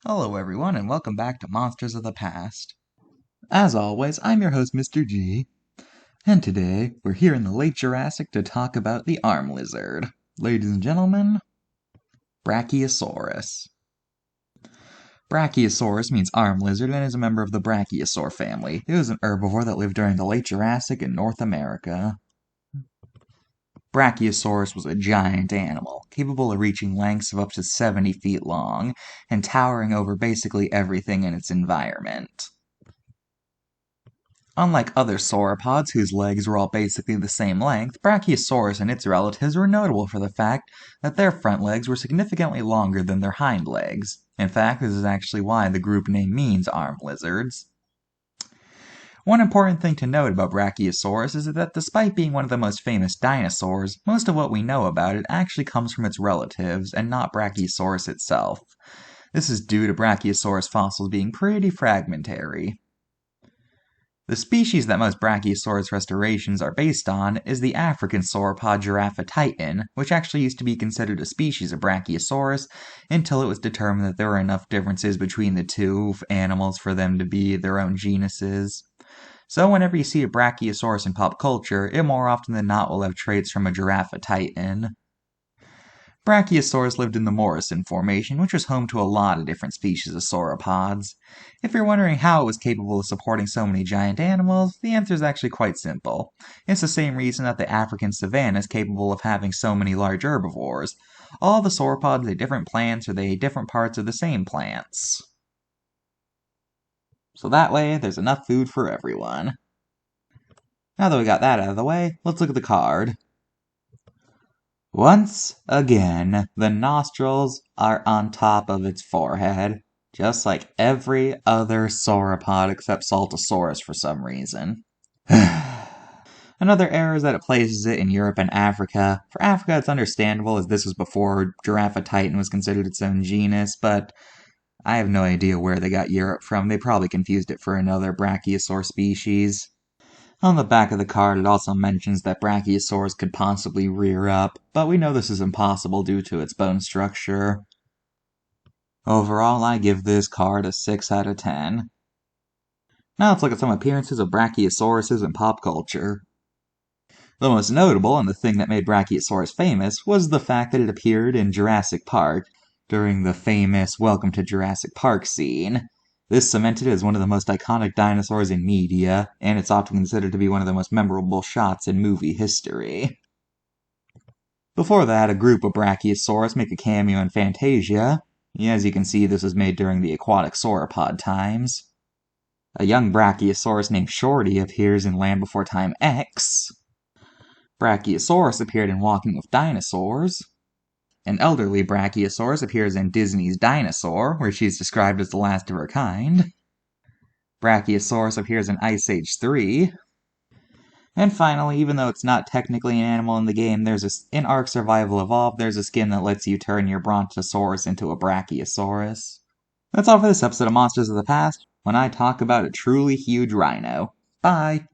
Hello everyone, and welcome back to Monsters of the Past. As always, I'm your host, Mr.G, and today we're here in the late Jurassic to talk about the arm lizard. Ladies and gentlemen, Brachiosaurus. Brachiosaurus means arm lizard and is a member of the Brachiosaur family. It was an herbivore that lived during the late Jurassic in North America. Brachiosaurus was a giant animal, capable of reaching lengths of up to 70 feet long, and towering over basically everything in its environment. Unlike other sauropods whose legs were all basically the same length, Brachiosaurus and its relatives were notable for the fact that their front legs were significantly longer than their hind legs. In fact, this is actually why the group name means arm lizards. One important thing to note about Brachiosaurus is that despite being one of the most famous dinosaurs, most of what we know about it actually comes from its relatives and not Brachiosaurus itself. This is due to Brachiosaurus fossils being pretty fragmentary. The species that most Brachiosaurus restorations are based on is the African sauropod Giraffatitan, which actually used to be considered a species of Brachiosaurus until it was determined that there were enough differences between the two animals for them to be their own genuses. So whenever you see a Brachiosaurus in pop culture, it more often than not will have traits from a Giraffatitan. Brachiosaurus lived in the Morrison Formation, which was home to a lot of different species of sauropods. If you're wondering how it was capable of supporting so many giant animals, the answer is actually quite simple. It's the same reason that the African savanna is capable of having so many large herbivores. All the sauropods ate different plants or they ate different parts of the same plants. So that way, there's enough food for everyone. Now that we got that out of the way, let's look at the card. Once again, the nostrils are on top of its forehead, just like every other sauropod except Saltosaurus for some reason. Another error is that it places it in Europe and Africa. For Africa, it's understandable as this was before Giraffatitan was considered its own genus, but I have no idea where they got Europe from. They probably confused it for another brachiosaur species. On the back of the card, it also mentions that Brachiosaurus could possibly rear up, but we know this is impossible due to its bone structure. Overall, I give this card a 6 out of 10. Now let's look at some appearances of Brachiosauruses in pop culture. The most notable, and the thing that made Brachiosaurus famous, was the fact that it appeared in Jurassic Park during the famous Welcome to Jurassic Park scene. This cemented it as one of the most iconic dinosaurs in media, and it's often considered to be one of the most memorable shots in movie history. Before that, a group of Brachiosaurus make a cameo in Fantasia. As you can see, this was made during the aquatic sauropod times. A young Brachiosaurus named Shorty appears in Land Before Time X. Brachiosaurus appeared in Walking with Dinosaurs. An elderly Brachiosaurus appears in Disney's Dinosaur, where she's described as the last of her kind. Brachiosaurus appears in Ice Age 3. And finally, even though it's not technically an animal in the game, in Ark Survival Evolved, there's a skin that lets you turn your Brontosaurus into a Brachiosaurus. That's all for this episode of Monsters of the Past, when I talk about a truly huge rhino. Bye!